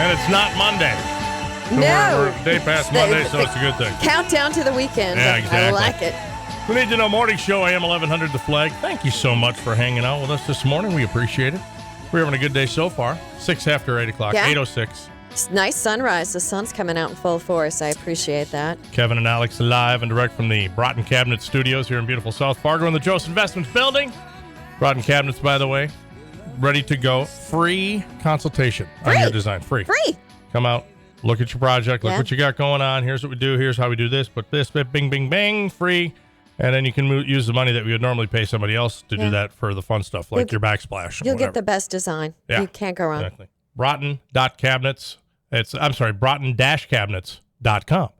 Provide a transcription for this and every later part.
And it's not Monday. So No. we're day past Monday, so it's a good thing. Countdown to the weekend. Yeah, exactly. I like it. We Need to Know Morning Show, AM 1100 The Flag. Thank you so much for hanging out with us this morning. We appreciate it. We're having a good day so far. 6 after 8 o'clock, Yeah. 8:06. It's nice sunrise. The sun's coming out in full force. I appreciate that. Kevin and Alex live and direct from the Broughton Cabinet Studios here in beautiful South Fargo in the Jost Investments building. Broughton Cabinets, by the way, ready to go. Free consultation on your design. Free. Come out, look at your project, look what you got going on. Here's what we do. Here's how we do this. Put this, bing, bing, bing, free. And then you can use the money that we would normally pay somebody else to do that for the fun stuff, like your backsplash. You'll get the best design. Yeah. You can't go wrong. Exactly. Broughton.cabinets. Broughton-cabinets.com.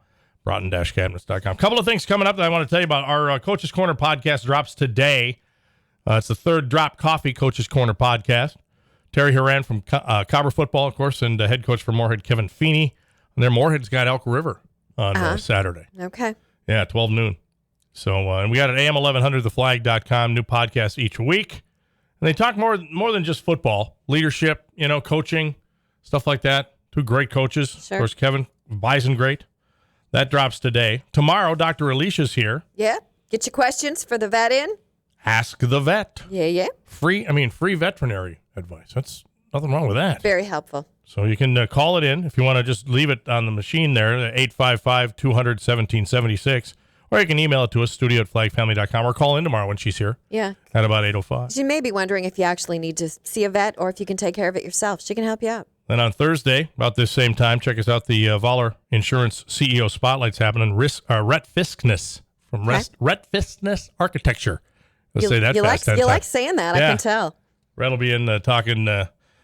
Broughton-cabinets.com. Couple of things coming up that I want to tell you about. Our Coach's Corner podcast drops today. It's the third Drop Coffee Coach's Corner podcast. Terry Horan from Cobber Football, of course, and head coach for Moorhead, Kevin Feeney. And their Moorhead's got Elk River on Saturday. Okay. Yeah, 12 noon. So, and we got an AM1100theflag.com new podcast each week. And they talk more than just football, leadership, coaching, stuff like that. Two great coaches. Sure. Of course, Kevin Bison, great. That drops today. Tomorrow, Dr. Alicia's here. Yeah. Get your questions for the vet in. Ask the vet. Yeah. Free veterinary advice. That's nothing wrong with that. Very helpful. So you can call it in if you want to just leave it on the machine there, 855-200-1776. Or you can email it to us, studio@flagfamily.com, or call in tomorrow when she's here. Yeah. At about 8:05. You may be wondering if you actually need to see a vet or if you can take care of it yourself. She can help you out. Then on Thursday, about this same time, check us out. The Voller Insurance CEO Spotlight's happening. Rhett Fiskness from Rhett Fiskness Architecture. Let's say that fast. You like saying that, yeah. I can tell. Rhett will be in talking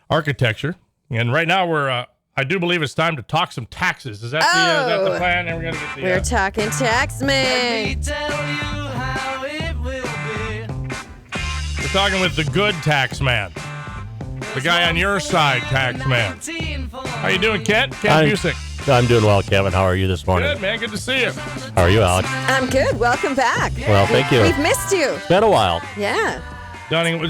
architecture. And right now I do believe it's time to talk some taxes. Is that the plan? And we're talking Taxman. Let me tell you how it will be. We're talking with the good Taxman. The guy on your side, Taxman. How you doing, Kent? Busek. I'm doing well, Kevin. How are you this morning? Good, man. Good to see you. How are you, Alex? I'm good. Welcome back. Well, thank you. We've missed you. It's been a while. Yeah. Dunning,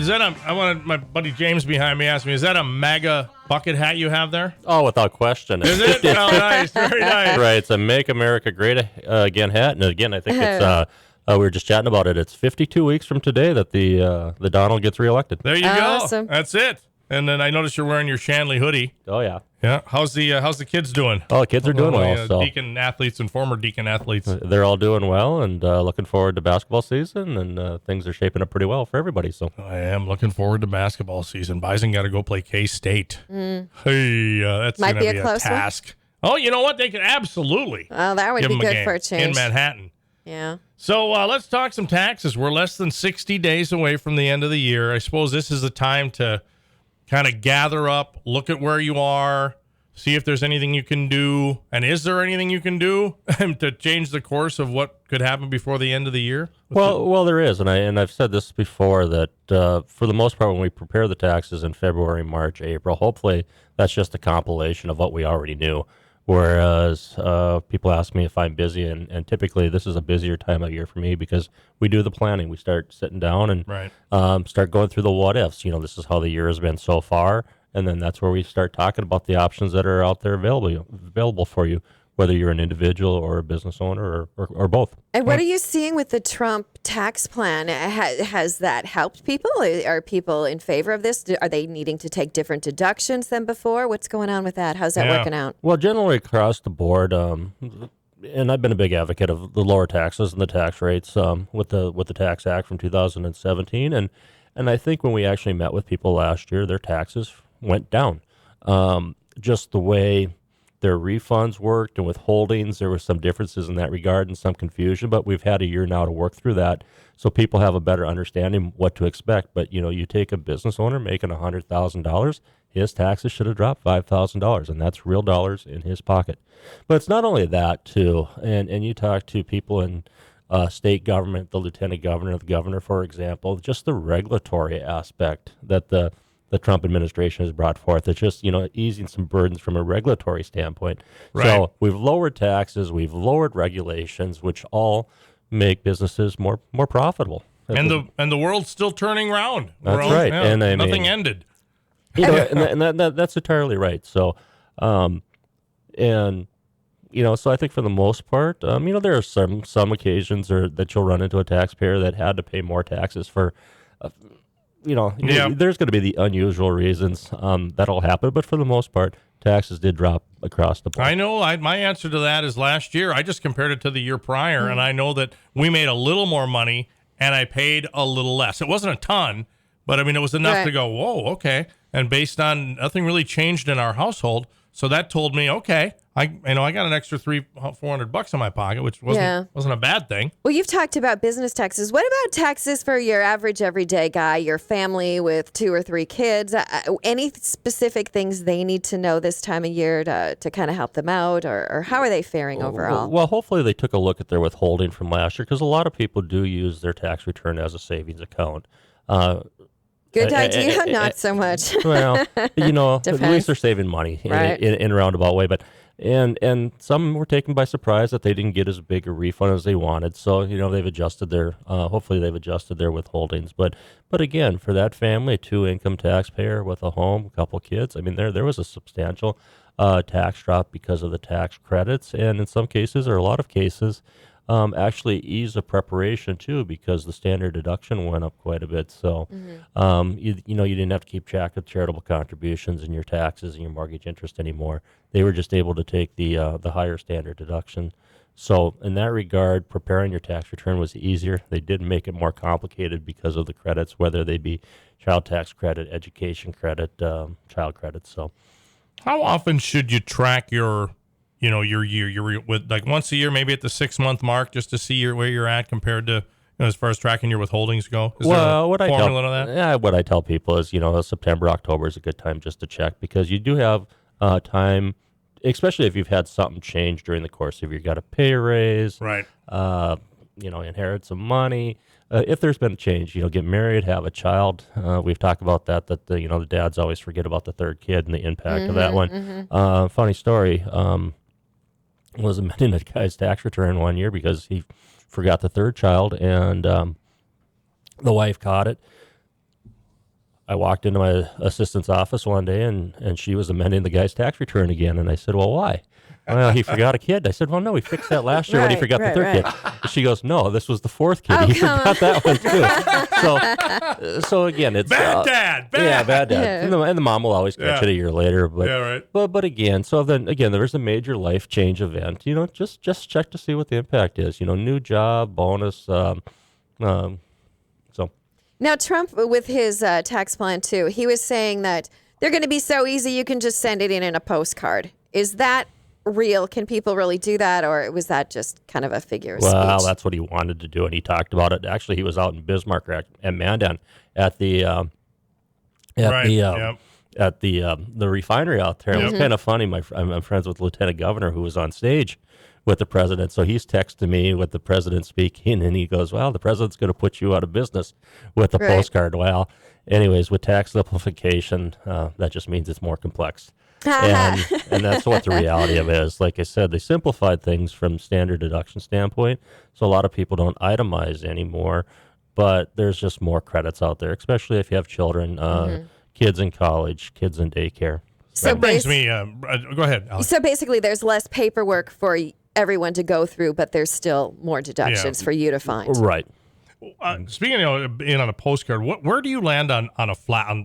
I wanted my buddy James behind me asked me, is that a MAGA bucket hat you have there? Oh, without question. Is it? Oh, nice. Very nice. Right. It's a Make America Great Again hat. And again, I think it's, we were just chatting about it. It's 52 weeks from today that the Donald gets reelected. There you awesome. Go. That's it. And then I noticed you're wearing your Shanley hoodie. Oh, yeah. Yeah. How's the kids doing? Oh, the kids are doing well. So. Deacon athletes and former Deacon athletes. They're all doing well and looking forward to basketball season, and things are shaping up pretty well for everybody. So I am looking forward to basketball season. Bison got to go play K-State. Hey, that's going to be a task. One. Oh, you know what? They could absolutely. Oh, that would be good for a change. In Manhattan. Yeah. So let's talk some taxes. We're less than 60 days away from the end of the year. I suppose this is the time to kind of gather up, look at where you are, see if there's anything you can do. And is there anything you can do to change the course of what could happen before the end of the year? Well, there is. And I've said this before that for the most part, when we prepare the taxes in February, March, April, hopefully that's just a compilation of what we already knew. Whereas people ask me if I'm busy, and typically this is a busier time of year for me because we do the planning. We start sitting down and start going through the what ifs. This is how the year has been so far, and then that's where we start talking about the options that are out there available for you, whether you're an individual or a business owner or both. And what are you seeing with the Trump tax plan? Has that helped people? Are people in favor of this? Are they needing to take different deductions than before? What's going on with that? How's that working out? Well, generally across the board, and I've been a big advocate of the lower taxes and the tax rates with the Tax Act from 2017. And I think when we actually met with people last year, their taxes went down. Just the way their refunds worked and withholdings, there were some differences in that regard and some confusion, but we've had a year now to work through that so people have a better understanding what to expect. But, you take a business owner making $100,000, his taxes should have dropped $5,000, and that's real dollars in his pocket. But it's not only that, too, and you talk to people in state government, the lieutenant governor, the governor, for example, just the regulatory aspect that the Trump administration has brought forth. It's just, easing some burdens from a regulatory standpoint. Right. So we've lowered taxes, we've lowered regulations, which all make businesses more profitable. And the world's still turning around. That's right. Yeah, and nothing ended. And that's entirely right. So And so I think for the most part, there are some occasions that you'll run into a taxpayer that had to pay more taxes for, there's going to be the unusual reasons that'll happen. But for the most part, taxes did drop across the board. I know. My answer to that is last year. I just compared it to the year prior, and I know that we made a little more money, and I paid a little less. It wasn't a ton, but I mean, it was enough to go, whoa, okay. And based on nothing really changed in our household, so that told me, okay, I got an extra $400 in my pocket, which wasn't a bad thing. Well, you've talked about business taxes. What about taxes for your average everyday guy, your family with 2 or 3 kids? Any specific things they need to know this time of year to kind of help them out, or how are they faring overall? Well, hopefully they took a look at their withholding from last year, because a lot of people do use their tax return as a savings account. Good idea, not so much. Well, at least they're saving money in a roundabout way. But and some were taken by surprise that they didn't get as big a refund as they wanted. So they've adjusted their hopefully they've adjusted their withholdings. But again, for that family, a 2-income taxpayer with a home, a couple kids, I mean there was a substantial tax drop because of the tax credits, and in some cases, or a lot of cases, actually ease of preparation too, because the standard deduction went up quite a bit. So, you didn't have to keep track of charitable contributions and your taxes and your mortgage interest anymore. They were just able to take the higher standard deduction. So, in that regard, preparing your tax return was easier. They did make it more complicated because of the credits, whether they be child tax credit, education credit, child credit. So, how often should you track your year with, like, once a year, maybe at the 6-month mark, just to see where you're at compared to, as far as tracking your withholdings go? Is there a formula to that? Yeah, what I tell people is, September, October is a good time just to check, because you do have time, especially if you've had something change during the course of your, you got a pay raise, right? Inherit some money. If there's been a change, get married, have a child. We've talked about that the dads always forget about the third kid and the impact of that one. Funny story. Was amending a guy's tax return one year because he forgot the third child, and the wife caught it. I walked into my assistant's office one day, and she was amending the guy's tax return again, and I said, well, why? Well, he forgot a kid. I said, well, no, we fixed that last year when he forgot the third kid. And she goes, no, this was the 4th kid. He forgot that one too. So again, it's bad dad. Yeah, bad dad. Yeah. And the mom will always catch it a year later. But, But again, so then again, there was a major life change event. Just check to see what the impact is. New job, bonus. So. Now, Trump, with his tax plan too, he was saying that they're going to be so easy you can just send it in a postcard. Is that real? Can people really do that, or was that just kind of a figure of speech? Well, that's what he wanted to do, and he talked about it. Actually, he was out in Bismarck and Mandan at the refinery out there. It was kind of funny. I'm friends with Lieutenant Governor, who was on stage with the president. So he's texting me with the president speaking, and he goes, well, the president's going to put you out of business with the postcard. Well, anyways, with tax simplification, that just means it's more complex. and that's what the reality of it is. Like I said, they simplified things from standard deduction standpoint, so a lot of people don't itemize anymore, but there's just more credits out there, especially if you have children, kids in college, kids in daycare. So that brings me, go ahead, Alex. So basically there's less paperwork for everyone to go through, but there's still more deductions for you to find. Right. Speaking of being on a postcard, where do you land on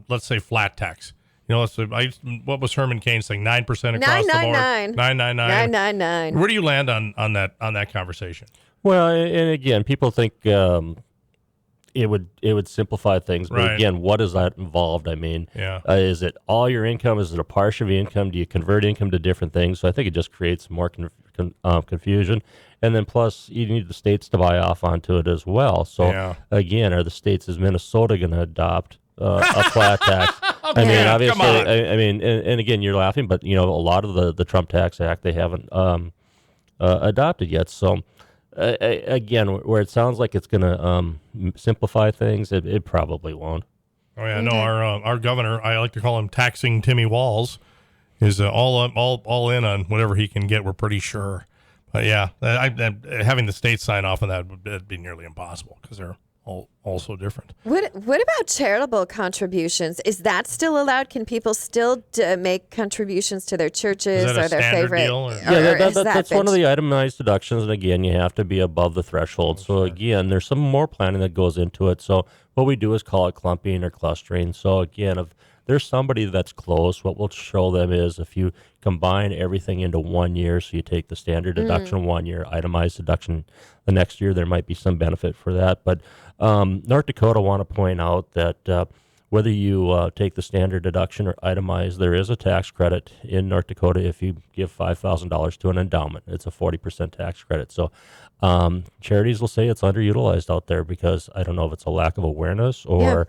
let's say flat tax? What was Herman Cain saying? 9% across the board. 999. 999. Where do you land on that conversation? Well, and again, people think it would simplify things, but again, what is that involved? I mean, is it all your income? Is it a partial of your income? Do you convert income to different things? So I think it just creates more confusion. And then plus, you need the states to buy off onto it as well. So again, are the states, is Minnesota going to adopt a flat tax? I mean, obviously, I mean, and again, you're laughing, but a lot of the Trump Tax Act they haven't adopted yet. So again, where it sounds like it's going to simplify things, it probably won't. Oh yeah, no, our governor, I like to call him Taxing Timmy Walls, is all in on whatever he can get. We're pretty sure, but yeah, having the states sign off on that would be nearly impossible because they're also different. What about charitable contributions? Is that still allowed? Can people still make contributions to their churches Is that a or their standard favorite? deal, or- Yeah, is that that's one of been- the itemized deductions, and again, you have to be above the threshold. So again, there's some more planning that goes into it. So what we do is call it clumping or clustering. So again, if there's somebody that's close, what we'll show them is if you combine everything into 1 year, so you take the standard deduction 1 year, itemized deduction the next year, there might be some benefit for that. But North Dakota want to point out that whether you take the standard deduction or itemized, there is a tax credit in North Dakota if you give $5,000 to an endowment. It's a 40% tax credit. So charities will say it's underutilized out there because I don't know if it's a lack of awareness or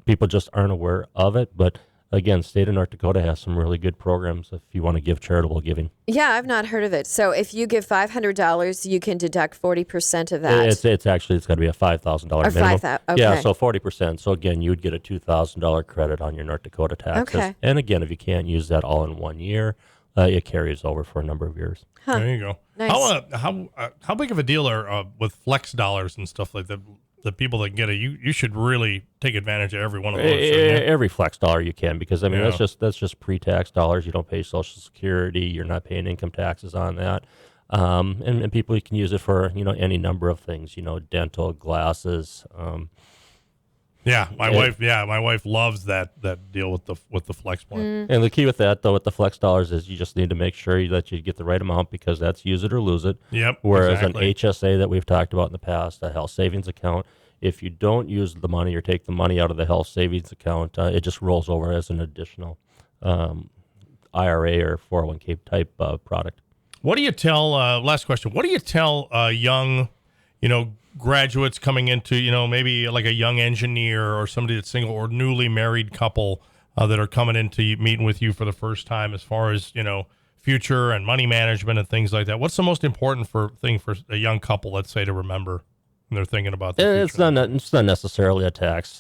people just aren't aware of it. But again, state of North Dakota has some really good programs if you want to give charitable giving. Yeah, I've not heard of it. So if you give $500, you can deduct 40% of that. It's got to be a $5,000 Or minimum. 5,000, Yeah, okay. so 40%. So again, you'd get a $2,000 credit on your North Dakota taxes. Okay. And again, if you can't use that all in 1 year, it carries over for a number of years. There you go. Nice. How big of a deal are with flex dollars and stuff like that? The people that get it, you should really take advantage of every one of those. shouldn't you? Every flex dollar you can, because I mean Yeah. that's just pre-tax dollars. You don't pay Social Security. You're not paying income taxes on that. And people can use it for any number of things. Dental, glasses. My wife loves that deal with the flex plan. And the key with that, though, with the flex dollars is you just need to make sure that you get the right amount, because that's use it or lose it. Yep. Whereas exactly. an HSA that we've talked about in the past, a health savings account, if you don't use the money or take the money out of the health savings account, it just rolls over as an additional IRA or 401k type product. What do you tell? Last question. What do you tell young, graduates coming into, maybe like a young engineer or somebody that's single or newly married couple that are coming into meeting with you for the first time, as far as future and money management and things like that? What's the most important thing for a young couple, let's say, to remember when they're thinking about the future? It's not necessarily a tax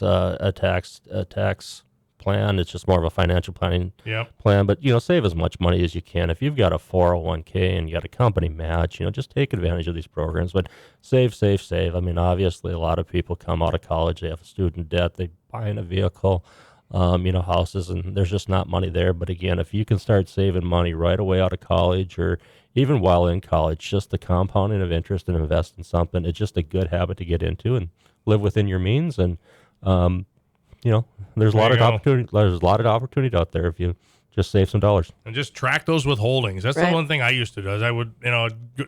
plan. It's just more of a financial planning plan. But save as much money as you can. If you've got a 401k and you got a company match, just take advantage of these programs. But save. I mean, obviously, a lot of people come out of college, they have student debt, they buy in a vehicle, houses, and there's just not money there. But again, if you can start saving money right away out of college, or even while in college, just the compounding of interest and invest in something, it's just a good habit to get into and live within your means. And there's a lot of opportunity. There's a lot of opportunity out there if you just save some dollars and just track those withholdings. That's the one thing I used to do. Is I would,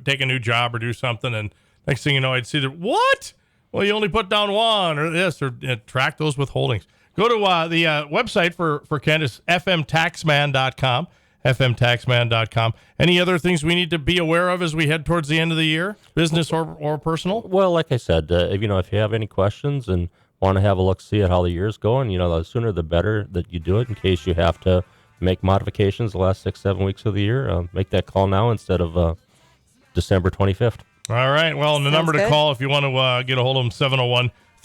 take a new job or do something, and next thing you know, I'd see that what? Well, you only put down one or this, or track those withholdings. Go to the website for Ken is fmtaxman.com. fmtaxman.com. Any other things we need to be aware of as we head towards the end of the year, business or personal? Well, like I said, if you have any questions and want to have a look, see at how the year's going, the sooner the better that you do it, in case you have to make modifications the last 6-7 weeks of the year. Make that call now instead of December 25th. All right. Well, and the number to good. call if you want to get a hold of them,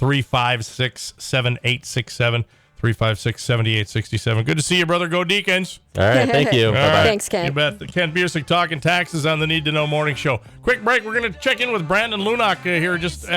701-356-7867, 356-7867. Good to see you, brother. Go Deacons. All right. Thank you. All Bye-bye. right. Thanks, Ken. You bet. Ken Busek talking taxes on the Need to Know Morning Show. Quick break. We're going to check in with Brandon Lunock here just